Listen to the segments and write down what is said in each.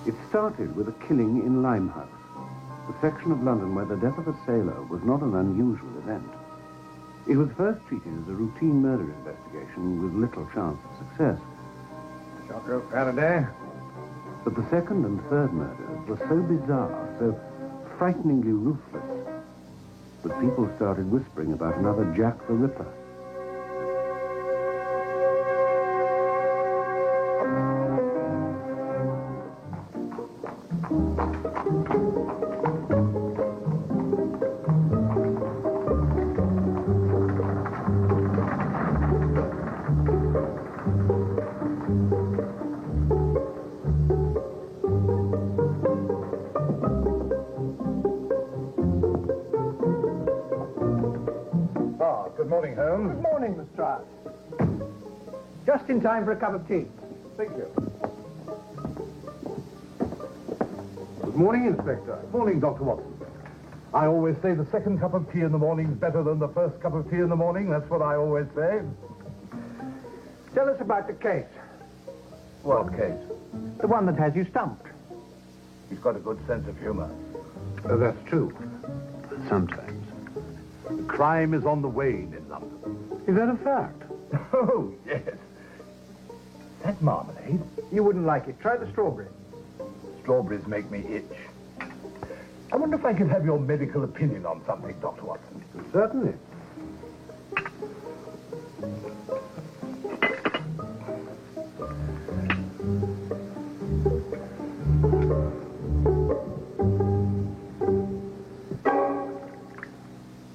It started with a killing in Limehouse, the section of London where the death of a sailor was not an unusual event. It was first treated as a routine murder investigation with little chance of success. Jocko Faraday? But the second and third murders were so bizarre, so frighteningly ruthless, that people started whispering about another Jack the Ripper. Good morning, Holmes. Good morning, Lestrade. Just in time for a cup of tea. Thank you. Good morning, Inspector. Morning, Dr. Watson. I always say the second cup of tea in the morning is better than the first cup of tea in the morning. That's what I always say. Tell us about the case. What case? The one that has you stumped. He's got a good sense of humor. That's true. Sometimes. The crime is on the wane in London. Is that a fact? Oh, yes. That marmalade? You wouldn't like it. Try the strawberry. Strawberries make me itch. I wonder if I could have your medical opinion on something, Dr. Watson. Certainly.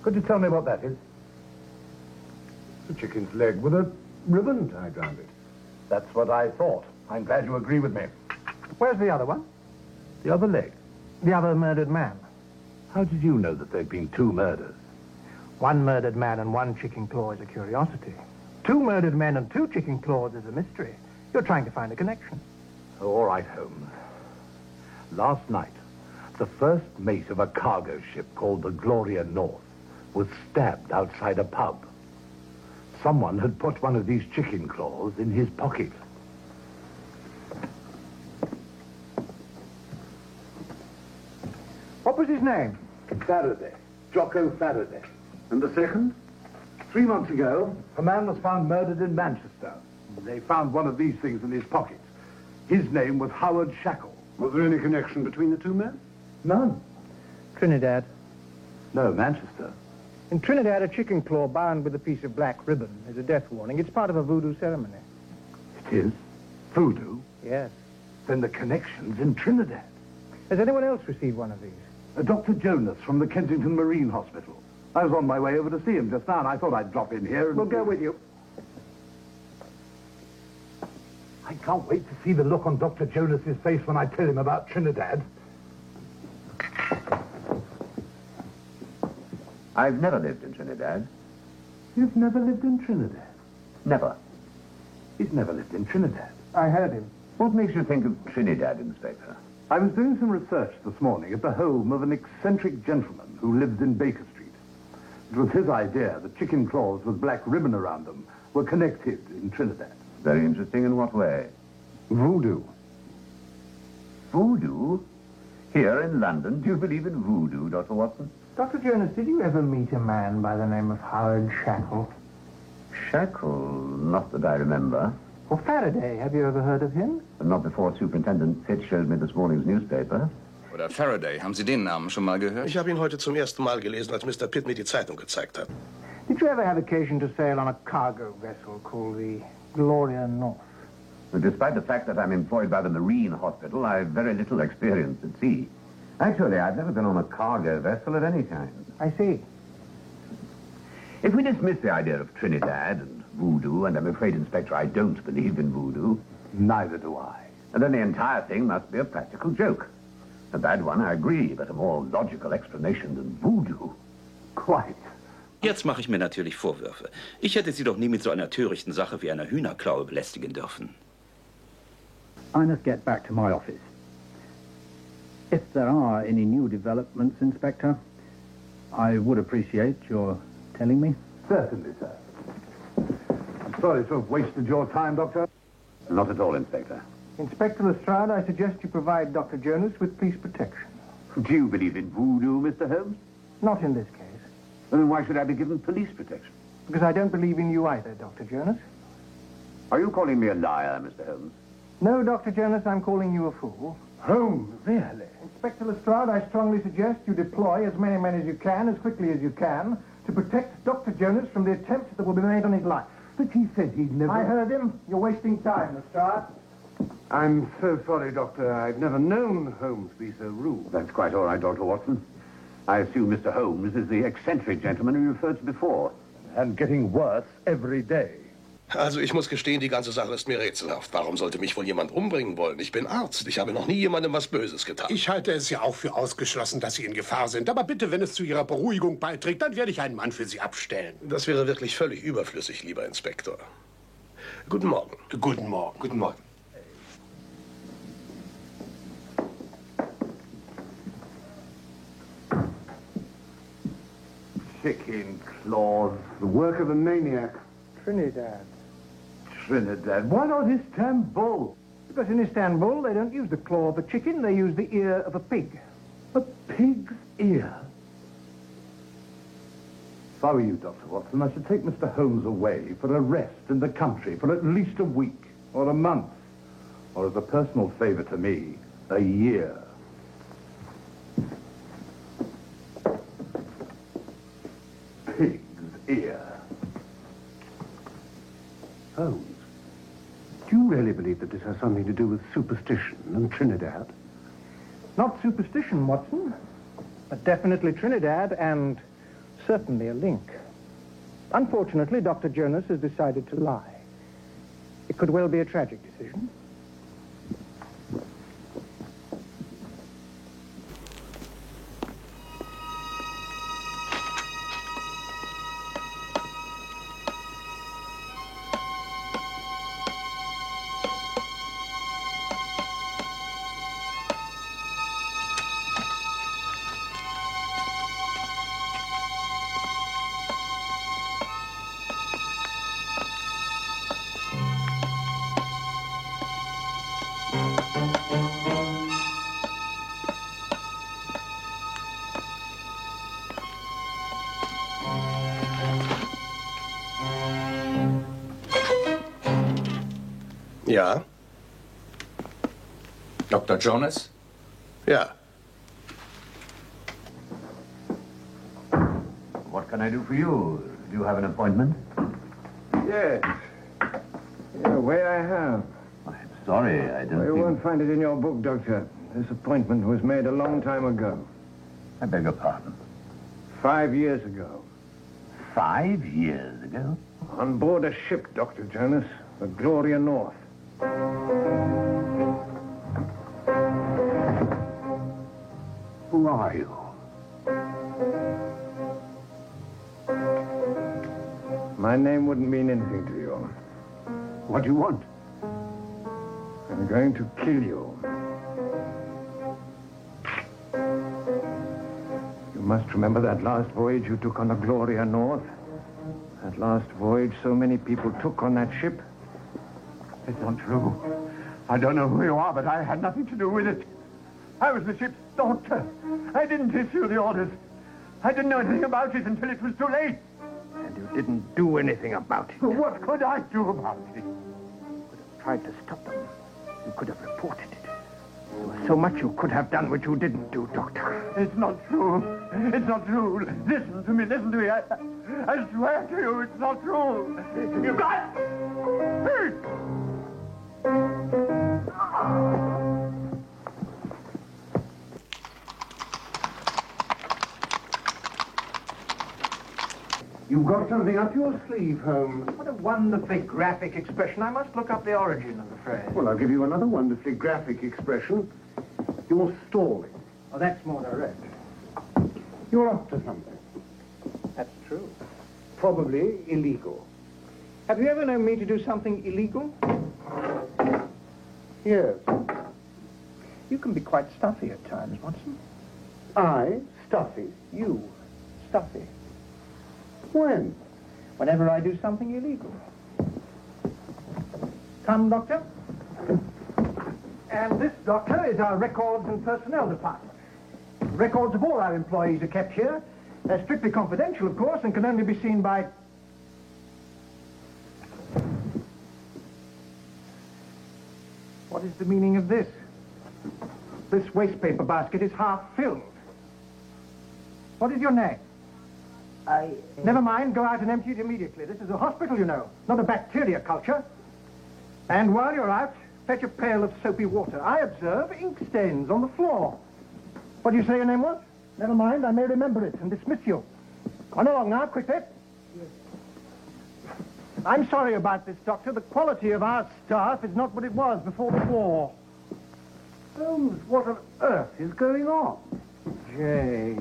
Could you tell me what that is? The chicken's leg with a ribbon tied round it. That's what I thought. I'm glad you agree with me. Where's the other one? The other leg? The other murdered man. How did you know that there'd been two murders? One murdered man and one chicken claw is a curiosity. Two murdered men and two chicken claws is a mystery. You're trying to find a connection. Oh, all right, Holmes. Last night, the first mate of a cargo ship called the Gloria North was stabbed outside a pub. Someone had put one of these chicken claws in his pocket. What was his name? Faraday. Jocko Faraday. And the second? 3 months ago, a man was found murdered in Manchester. They found one of these things in his pocket. His name was Howard Shackle. Was there any connection between the two men? None. Trinidad. No, Manchester. In Trinidad, a chicken claw bound with a piece of black ribbon is a death warning. It's part of a voodoo ceremony. It is? Voodoo? Yes. Then the connection's in Trinidad. Has anyone else received one of these? Dr. Jonas from the Kensington Marine Hospital. I was on my way over to see him just now, and I thought I'd drop in here and... We'll go with you. I can't wait to see the look on Dr. Jonas's face when I tell him about Trinidad. I've never lived in Trinidad. You've never lived in Trinidad? Never. He's never lived in Trinidad. I heard him. What makes you think of Trinidad, Inspector? I was doing some research this morning at the home of an eccentric gentleman who lived in Baker Street. It was his idea that chicken claws with black ribbon around them were connected in Trinidad. Very interesting in what way? Voodoo. Voodoo? Here in London, do you believe in voodoo, Dr. Watson? Dr. Jonas, did you ever meet a man by the name of Howard Shackle? Shackle? Not that I remember. Or Faraday, have you ever heard of him? Not before Superintendent Pitt showed me this morning's newspaper. Oder Faraday, haben Sie den Namen schon mal gehört? Ich habe ihn heute zum ersten Mal gelesen, als Mr. Pitt mir die Zeitung gezeigt hat. Did you ever have occasion to sail on a cargo vessel called the Gloria North? But despite the fact that I'm employed by the Marine Hospital, I've very little experience at sea. Actually, I've never been on a cargo vessel of any kind. I see. If we dismiss the idea of Trinidad and voodoo, and I'm afraid, Inspector, I don't believe in voodoo. Neither do I. And then the entire thing must be a practical joke. A bad one, I agree, but a more logical explanation than voodoo. Quite. Jetzt mache ich mir natürlich Vorwürfe. Ich hätte Sie doch nie mit so einer törichten Sache wie einer Hühnerklaue belästigen dürfen. I must get back to my office. If there are any new developments, Inspector, I would appreciate your telling me. Certainly, sir. I'm sorry to have wasted your time, Doctor. Not at all, Inspector. Inspector Lestrade, I suggest you provide Dr. Jonas with police protection. Do you believe in voodoo, Mr. Holmes? Not in this case. Well, then why should I be given police protection? Because I don't believe in you either, Dr. Jonas. Are you calling me a liar, Mr. Holmes? No, Dr. Jonas, I'm calling you a fool. Holmes, really? Inspector Lestrade, I strongly suggest you deploy as many men as you can, as quickly as you can, to protect Dr. Jonas from the attempts that will be made on his life. But he said he'd never... I heard him. You're wasting time, Lestrade. I'm so sorry, Doctor. I've never known Holmes be so rude. That's quite all right, Dr. Watson. I assume Mr. Holmes is the eccentric gentleman you referred to before. And getting worse every day. Also ich muss gestehen, die ganze Sache ist mir rätselhaft. Warum sollte mich wohl jemand umbringen wollen? Ich bin Arzt. Ich habe noch nie jemandem was Böses getan. Ich halte es ja auch für ausgeschlossen, dass Sie in Gefahr sind. Aber bitte, wenn es zu Ihrer Beruhigung beiträgt, dann werde ich einen Mann für Sie abstellen. Das wäre wirklich völlig überflüssig, lieber Inspektor. Guten Morgen. Guten Morgen. Guten Morgen. Chicken claws. The work of a maniac. Trinidad. Trinidad. Why not Istanbul? Because in Istanbul, they don't use the claw of a chicken, they use the ear of a pig. A pig's ear. If I were you, Dr. Watson, I should take Mr. Holmes away for a rest in the country for at least a week or a month. Or as a personal favor to me, a year. Pig's ear. Holmes, do you really believe that this has something to do with superstition and Trinidad? Not superstition, Watson, but definitely Trinidad and certainly a link. Unfortunately, Dr. Jonas has decided to lie. It could well be a tragic decision. Ja? Dr. Jonas? Ja. What can I do for you? Do you have an appointment? Yes. In a way I have. I'm sorry, I don't You think... won't find it in your book, Doctor. This appointment was made a long time ago. I beg your pardon. 5 years ago. 5 years ago? On board a ship, Dr. Jonas. The Gloria North. Who are you? My name wouldn't mean anything to you. What do you want? I'm going to kill you. You must remember that last voyage you took on the Gloria North. That last voyage so many people took on that ship. It's not true. I don't know who you are, but I had nothing to do with it. I was the ship's doctor. I didn't issue the orders. I didn't know anything about it until it was too late. And you didn't do anything about it. What could I do about it? Tried to stop them. You could have reported it. There was so much you could have done which you didn't do, Doctor. It's not true. It's not true. Listen to me. Listen to me. I swear to you, it's not true. You got... You've got something up your sleeve, Holmes. What a wonderfully graphic expression. I must look up the origin of the phrase. Well, I'll give you another wonderfully graphic expression. You're stalling. Oh, that's more direct. You're up to something. That's true. Probably illegal. Have you ever known me to do something illegal? Yes. You can be quite stuffy at times, Watson. I? Stuffy? You, stuffy. When? Whenever I do something illegal. Come, Doctor. And this, Doctor, is our records and personnel department. Records of all our employees are kept here. They're strictly confidential, of course, and can only be seen by... What is the meaning of this? This wastepaper basket is half filled. What is your name? Never mind, go out and empty it immediately. This is a hospital, you know, not a bacteria culture. And while you're out, fetch a pail of soapy water. I observe ink stains on the floor. What do you say your name was? Never mind, I may remember it and dismiss you. Run along now, quickly. Yes. I'm sorry about this, Doctor. The quality of our staff is not what it was before the war. Holmes, what on earth is going on? J.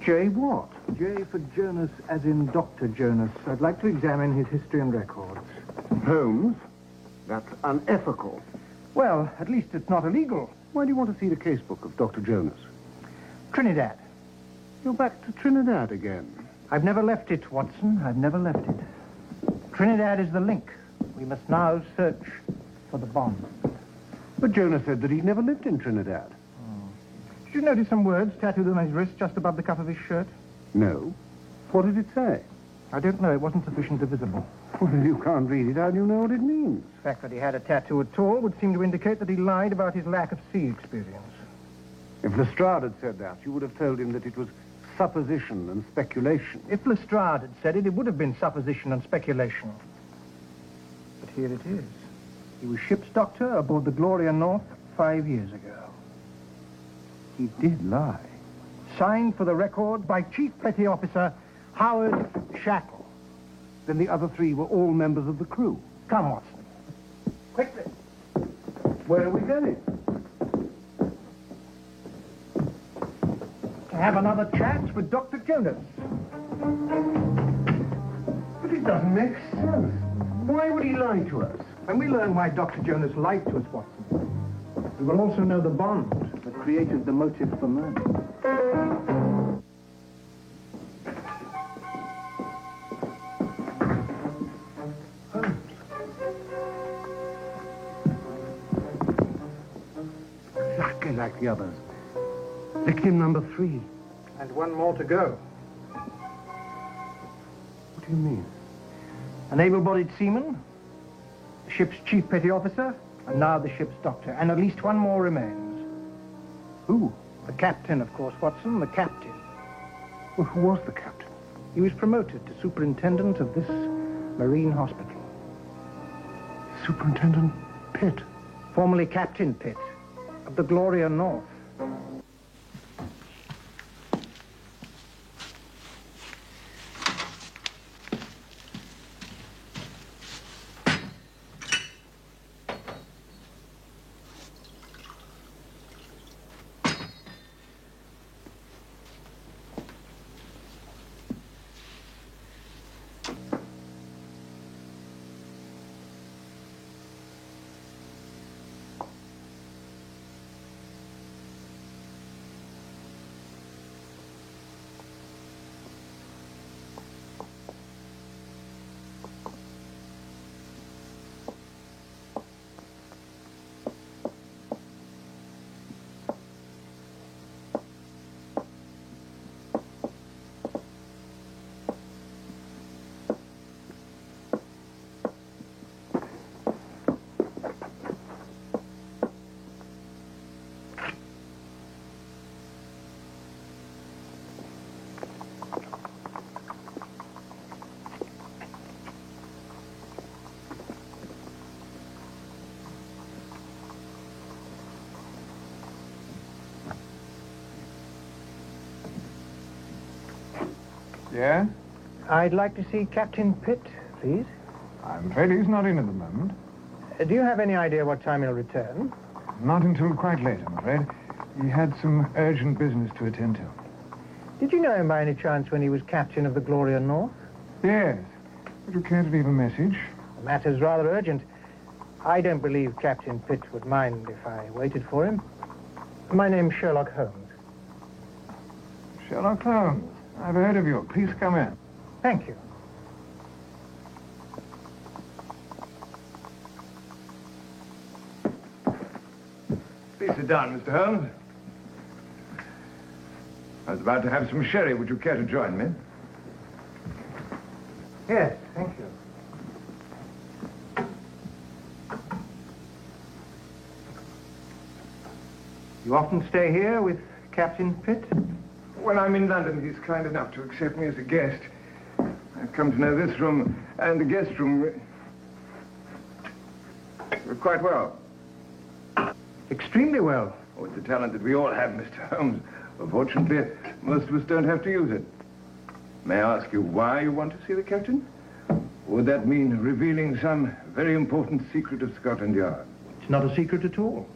J what? J for Jonas, as in Dr. Jonas. I'd like to examine his history and records. Holmes? That's unethical. Well, at least it's not illegal. Why do you want to see the casebook of Dr. Jonas? Trinidad. You're back to Trinidad again. I've never left it, Watson. I've never left it. Trinidad is the link. We must now search for the bond. But Jonas said that he'd never lived in Trinidad. Did you notice some words tattooed on his wrist just above the cuff of his shirt? No. What did it say? I don't know. It wasn't sufficiently visible. Well, if you can't read it, how do you know what it means? The fact that he had a tattoo at all would seem to indicate that he lied about his lack of sea experience. If Lestrade had said that, you would have told him that it was supposition and speculation. If Lestrade had said it, it would have been supposition and speculation. But here it is. He was ship's doctor aboard the Gloria North 5 years ago. He did lie. Signed for the record by Chief Petty Officer Howard Shackle. Then the other three were all members of the crew. Come, Watson. Quickly. Where are we going? To have another chat with Dr. Jonas. But it doesn't make sense. Why would he lie to us? When we learn why Dr. Jonas lied to us, Watson, we will also know the bond that created the motive for murder. Exactly like the others. Victim number 3. And one more to go. What do you mean? An able-bodied seaman, the ship's chief petty officer, and now the ship's doctor. And at least one more remains. Who? The captain, of course, Watson, the captain. Well, who was the captain? He was promoted to superintendent of this marine hospital. Superintendent Pitt. Formerly Captain Pitt of the Gloria North. Yeah? I'd like to see Captain Pitt, please. I'm afraid he's not in at the moment. Do you have any idea what time he'll return? Not until quite late, I'm afraid. He had some urgent business to attend to. Did you know him by any chance when he was captain of the Gloria North? Yes. Would you care to leave a message? The matter's rather urgent. I don't believe Captain Pitt would mind if I waited for him. My name's Sherlock Holmes. Sherlock Holmes. I've heard of you. Please come in. Thank you. Please sit down, Mr. Holmes. I was about to have some sherry. Would you care to join me? Yes, thank you. You often stay here with Captain Pitt? When I'm in London, he's kind enough to accept me as a guest. I've come to know this room and the guest room quite well. Extremely well. Oh, it's a talent that we all have, Mr. Holmes. Unfortunately, most of us don't have to use it. May I ask you why you want to see the captain? Would that mean revealing some very important secret of Scotland Yard? It's not a secret at all.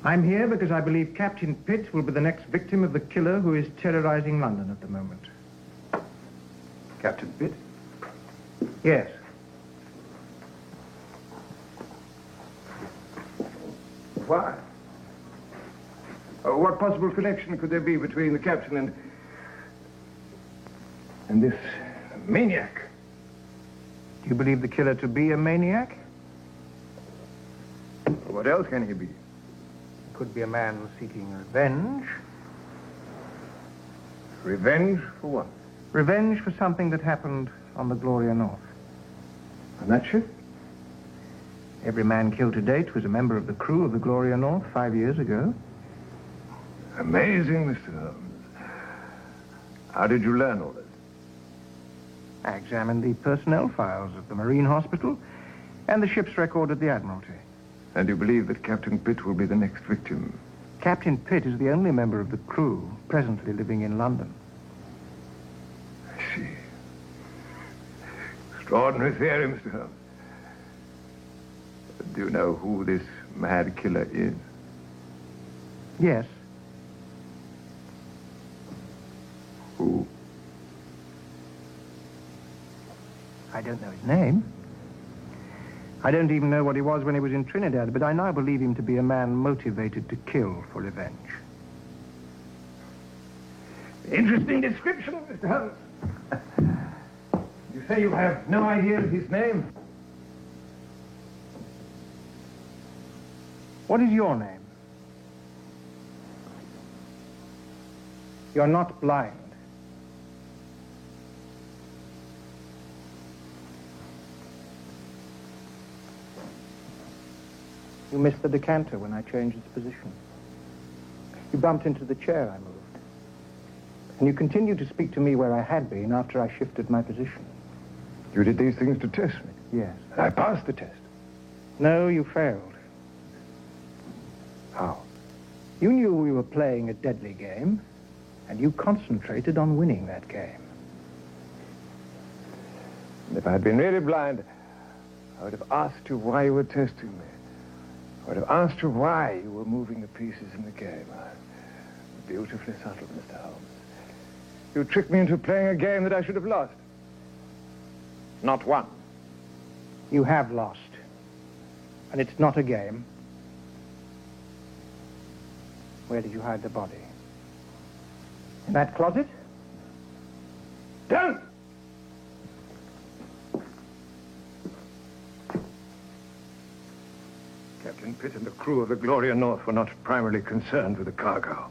I'm here because I believe Captain Pitt will be the next victim of the killer who is terrorizing London at the moment. Captain Pitt? Yes. Why? What possible connection could there be between the captain and this maniac? Do you believe the killer to be a maniac? What else can he be? Could be a man seeking revenge. Revenge for what? Revenge for something that happened on the Gloria North. On that ship? Every man killed to date was a member of the crew of the Gloria North 5 years ago. Amazing, Mr. Holmes. How did you learn all this? I examined the personnel files of the Marine Hospital and the ship's record at the Admiralty. And you believe that Captain Pitt will be the next victim? Captain Pitt is the only member of the crew presently living in London. I see. Extraordinary theory, Mr. Holmes. Do you know who this mad killer is? Yes. Who? I don't know his name. I don't even know what he was when he was in Trinidad, but I now believe him to be a man motivated to kill for revenge. Interesting description, Mr. Holmes. You say you have no idea of his name? What is your name? You're not blind. You missed the decanter when I changed its position. You bumped into the chair I moved. And you continued to speak to me where I had been after I shifted my position. You did these things to test me? Yes. I passed the test. No, you failed. How? You knew we were playing a deadly game, and you concentrated on winning that game. And if I had been really blind, I would have asked you why you were testing me. I would have asked you why you were moving the pieces in the game. Beautifully subtle, Mr. Holmes. You tricked me into playing a game that I should have lost. Not won. You have lost. And it's not a game. Where did you hide the body? In that closet? Don't! Captain Pitt and the crew of the Gloria North were not primarily concerned with the cargo.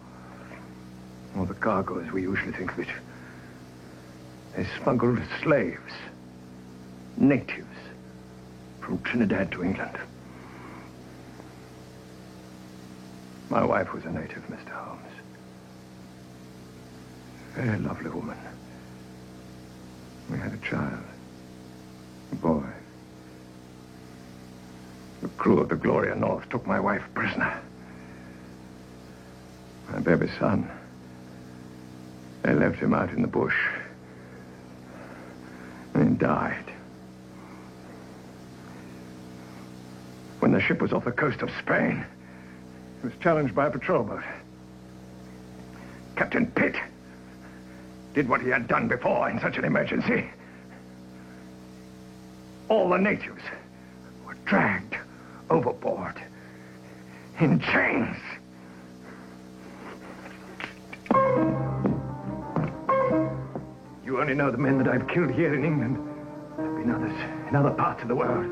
Or the cargo as we usually think of it. They smuggled slaves, natives, from Trinidad to England. My wife was a native, Mr. Holmes. Very lovely woman. We had a child, a boy. The crew of the Gloria North took my wife prisoner. My baby son. They left him out in the bush. And he died. When the ship was off the coast of Spain, he was challenged by a patrol boat. Captain Pitt did what he had done before in such an emergency. All the natives were dragged overboard in chains. You only know the men that I've killed here in England. There have been others in other parts of the world.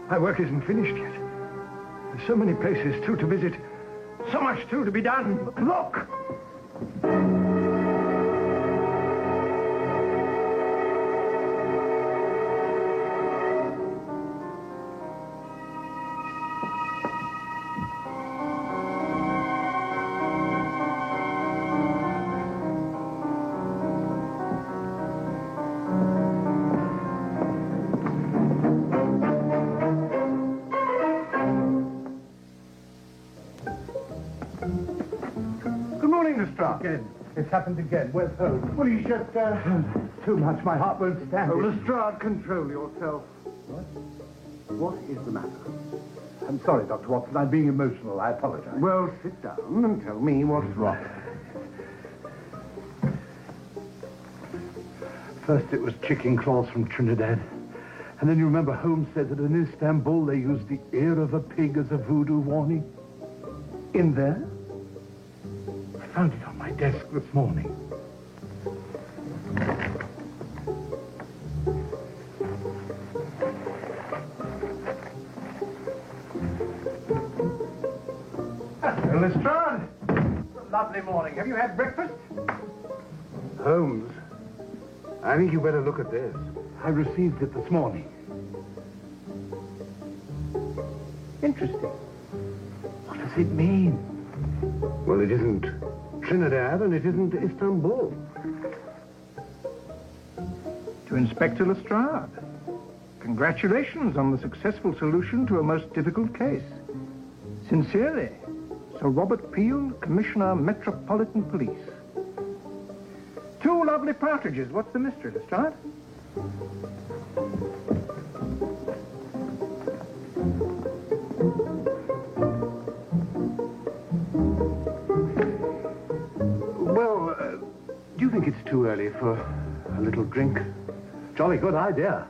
My work isn't finished yet. There's so many places, too, to visit. So much, too, to be done. Look! Again. It's happened again. Where's Holmes? Well, he's just, too much. My heart won't stand it. Lestrade, control yourself. What is the matter? I'm sorry, Dr. Watson. I'm being emotional. I apologize. Well, sit down and tell me what's wrong. First it was chicken claws from Trinidad. And then you remember Holmes said that in Istanbul they used the ear of a pig as a voodoo warning? In there? I found it on my desk this morning. Lestrade! Lovely morning. Have you had breakfast? Holmes, I think you better look at this. I received it this morning. Interesting. What does it mean? Well, it isn't Trinidad and it isn't Istanbul. To Inspector Lestrade. Congratulations on the successful solution to a most difficult case. Sincerely, Sir Robert Peel, Commissioner, Metropolitan Police. Two lovely partridges. What's the mystery, Lestrade? Well, do you think it's too early for a little drink? Jolly good idea.